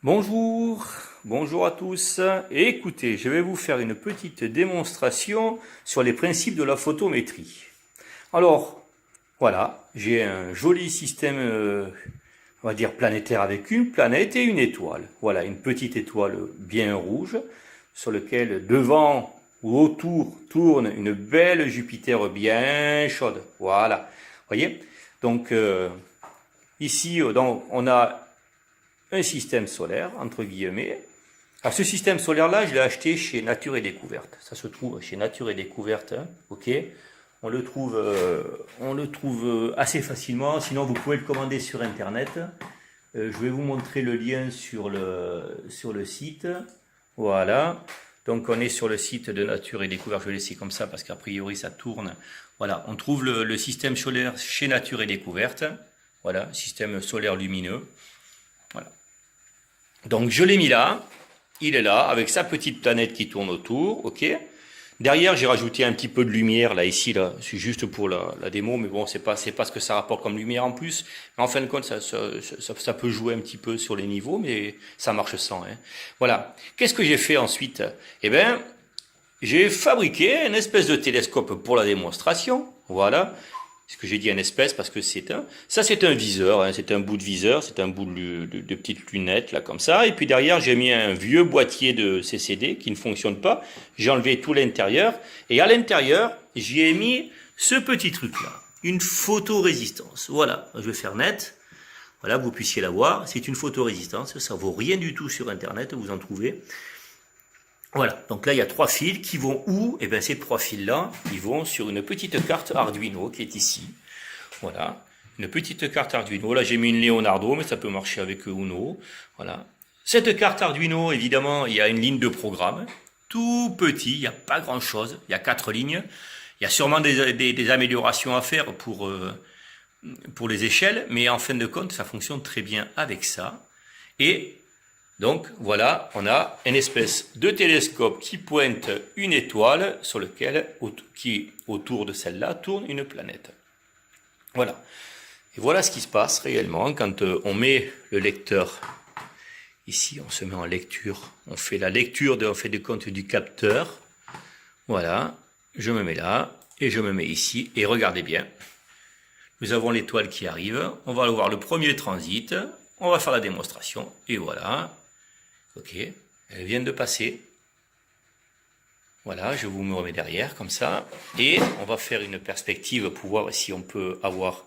Bonjour, bonjour à tous. Et écoutez, je vais vous faire une petite démonstration sur les principes de la photométrie. Alors, voilà, j'ai un joli système, on va dire planétaire avec une planète et une étoile. Voilà, une petite étoile bien rouge sur laquelle devant ou autour tourne une belle Jupiter bien chaude. Voilà, voyez. Donc ici, on a un système solaire, entre guillemets. Alors ce système solaire-là, je l'ai acheté chez Nature et Découverte. Ça se trouve chez Nature et Découverte, hein, ok. On le trouve assez facilement. Sinon, vous pouvez le commander sur Internet. Je vais vous montrer le lien sur le site. Voilà. Donc on est sur le site de Nature et Découverte. Je vais laisser comme ça parce qu'a priori ça tourne. Voilà. On trouve le système solaire chez Nature et Découverte. Voilà. Système solaire lumineux. Voilà. Donc je l'ai mis là, il est là, avec sa petite planète qui tourne autour, ok. Derrière, j'ai rajouté un petit peu de lumière, là, ici, là, c'est juste pour la démo, mais bon, c'est pas ce que ça rapporte comme lumière en plus. Mais en fin de compte, ça peut jouer un petit peu sur les niveaux, mais ça marche sans, hein. Voilà. Qu'est-ce que j'ai fait ensuite? Eh ben, j'ai fabriqué une espèce de télescope pour la démonstration, voilà. Ce que j'ai dit un espèce parce que c'est un viseur, hein, c'est un bout de viseur, c'est un bout de petites lunettes là comme ça. Et puis derrière j'ai mis un vieux boîtier de CCD qui ne fonctionne pas. J'ai enlevé tout l'intérieur et à l'intérieur j'y ai mis ce petit truc là, une photorésistance. Voilà, je vais faire net. Voilà, vous puissiez la voir. C'est une photorésistance, ça vaut rien du tout sur internet, vous en trouvez. Voilà, donc là il y a trois fils qui vont où? Eh bien ces trois fils-là, ils vont sur une petite carte Arduino qui est ici. Voilà, une petite carte Arduino. Là j'ai mis une Leonardo, mais ça peut marcher avec Uno. Voilà. Cette carte Arduino, évidemment, il y a une ligne de programme. Tout petit, il n'y a pas grand-chose. Il y a 4 lignes. Il y a sûrement des améliorations à faire pour les échelles, mais en fin de compte, ça fonctionne très bien avec ça. Et donc voilà, on a une espèce de télescope qui pointe une étoile sur lequel, qui autour de celle-là tourne une planète. Voilà. Et voilà ce qui se passe réellement quand on met le lecteur ici, on se met en lecture, on fait la lecture, on fait des comptes du capteur. Voilà, je me mets là et je me mets ici et regardez bien. Nous avons l'étoile qui arrive, on va aller voir le premier transit, on va faire la démonstration et voilà. Ok, elle vient de passer. Voilà, je vous me remets derrière comme ça. Et on va faire une perspective pour voir si on peut avoir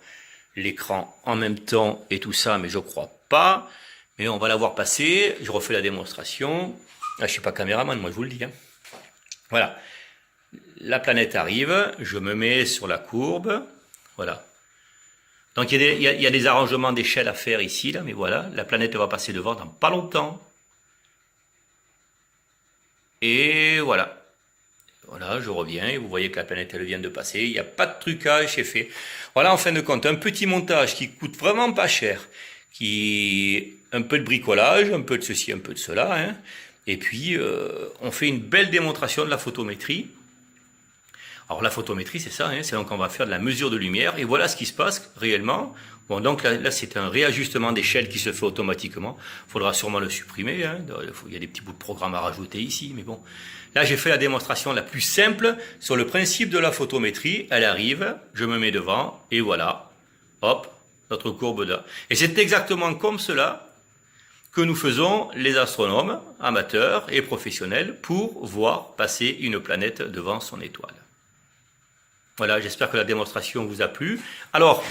l'écran en même temps et tout ça, mais je crois pas. Mais on va la voir passer. Je refais la démonstration. Là, je suis pas caméraman, moi je vous le dis, hein. Voilà. La planète arrive, je me mets sur la courbe. Voilà. Donc il y a des arrangements d'échelle à faire ici, là, mais voilà, la planète va passer devant dans pas longtemps. Et voilà. Voilà, je reviens et vous voyez que la planète elle vient de passer. Il n'y a pas de trucage, c'est fait. Voilà, en fin de compte, un petit montage qui coûte vraiment pas cher, qui un peu de bricolage, un peu de ceci, un peu de cela, hein. Et puis on fait une belle démonstration de la photométrie. Alors la photométrie, c'est ça, hein, c'est donc on va faire de la mesure de lumière et voilà ce qui se passe réellement. Bon, donc là c'est un réajustement d'échelle qui se fait automatiquement. Il faudra sûrement le supprimer, hein. Il y a des petits bouts de programme à rajouter ici, mais bon. Là j'ai fait la démonstration la plus simple sur le principe de la photométrie. Elle arrive, je me mets devant et voilà, hop, notre courbe là. Et c'est exactement comme cela que nous faisons les astronomes, amateurs et professionnels, pour voir passer une planète devant son étoile. Voilà, j'espère que la démonstration vous a plu. Alors,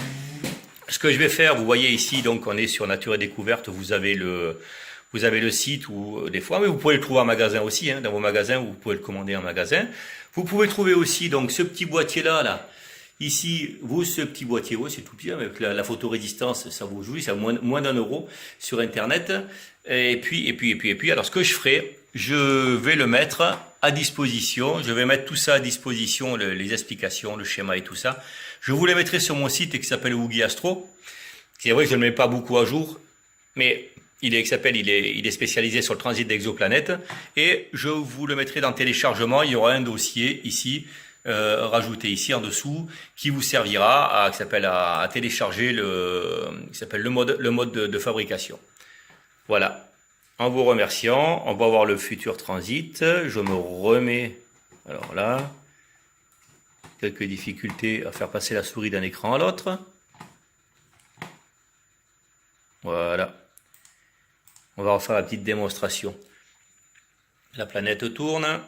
ce que je vais faire, vous voyez ici, donc on est sur Nature et Découverte, vous avez le site ou des fois, mais vous pouvez le trouver en magasin aussi, hein, dans vos magasins, vous pouvez le commander en magasin. Vous pouvez trouver aussi donc ce petit boîtier là, ici, ce petit boîtier, c'est tout petit, avec la photorésistance, ça vous joue, ça moins d'1 € sur Internet. Et puis, alors ce que je ferai, je vais le mettre à disposition, je vais mettre tout ça à disposition, les explications, le schéma et tout ça. Je vous les mettrai sur mon site qui s'appelle Woogie Astro. C'est vrai que je ne le mets pas beaucoup à jour, mais il est spécialisé sur le transit d'exoplanètes. Et je vous le mettrai dans téléchargement, il y aura un dossier ici, rajouté ici en dessous, qui vous servira à télécharger le mode de fabrication. Voilà. En vous remerciant, on va voir le futur transit. Je me remets, alors là, quelques difficultés à faire passer la souris d'un écran à l'autre. Voilà. On va refaire la petite démonstration. La planète tourne.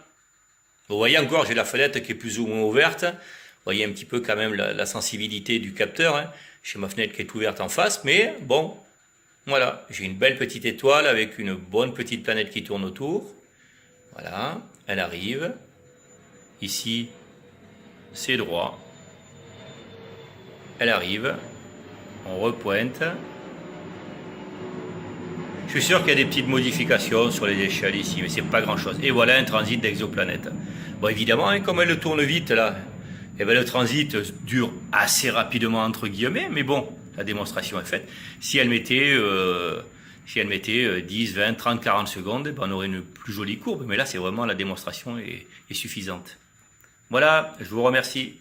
Vous voyez encore, j'ai la fenêtre qui est plus ou moins ouverte. Vous voyez un petit peu quand même la sensibilité du capteur. Hein. J'ai ma fenêtre qui est ouverte en face, mais bon, voilà. J'ai une belle petite étoile avec une bonne petite planète qui tourne autour. Voilà, elle arrive. Ici, c'est droit. Elle arrive. On repointe. Je suis sûr qu'il y a des petites modifications sur les échelles ici, mais c'est pas grand chose. Et voilà un transit d'exoplanète. Bon, évidemment, hein, comme elle tourne vite là, eh ben, le transit dure assez rapidement entre guillemets, mais bon, la démonstration est faite. Si elle mettait 10, 20, 30, 40 secondes, eh ben, on aurait une plus jolie courbe. Mais là, c'est vraiment la démonstration est suffisante. Voilà, je vous remercie.